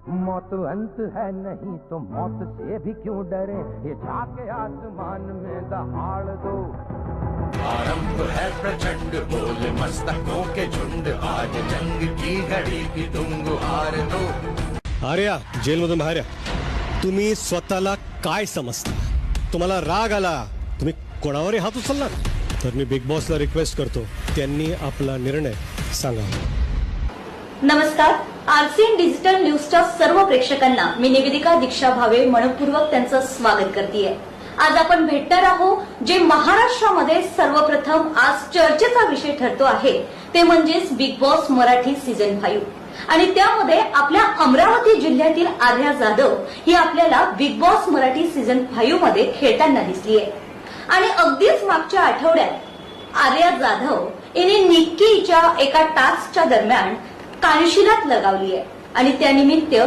मौत अंत है नहीं तो मौत से भी क्यों डरे, ये जाके आसमान में दहाड़ दो। आरंभ है प्रचंड बोल मस्तकों के झुंड, आज जंग की घड़ी की तुम गुहार दो। आर्या, जेलमधून बाहेर या. तुम्ही स्वतःला काय समजता? तुम्हाला राग आला, तुम्ही कोणावरही हात उचलला, तर मी बिग बॉसला रिक्वेस्ट करतो त्यांनी आपला निर्णय सांगावा. नमस्कार, आरसीएन डिजिटल न्यूजच्या सर्व प्रेक्षकांना मी निवेदिका दीक्षा भावे मनपूर्वक त्यांचं स्वागत करतेय. आज आपण भेटणार आहोत जे महाराष्ट्रामध्ये सर्वप्रथम आज चर्चेचा विषय ठरतो आहे ते म्हणजेच बिग बॉस मराठी सीझन 5. आणि त्यामध्ये आपल्या अमरावती जिल्ह्यातील आर्या जाधव ही आपल्याला बिग बॉस मराठी सीझन 5 मध्ये खेळताना दिसली आहे. आणि अगदीच मागच्या आठवड्यात आर्या जाधव हिने निक्कीच्या एका टास्कच्या दरम्यान कानशिलात लगावली आहे आणि त्यानिमित्त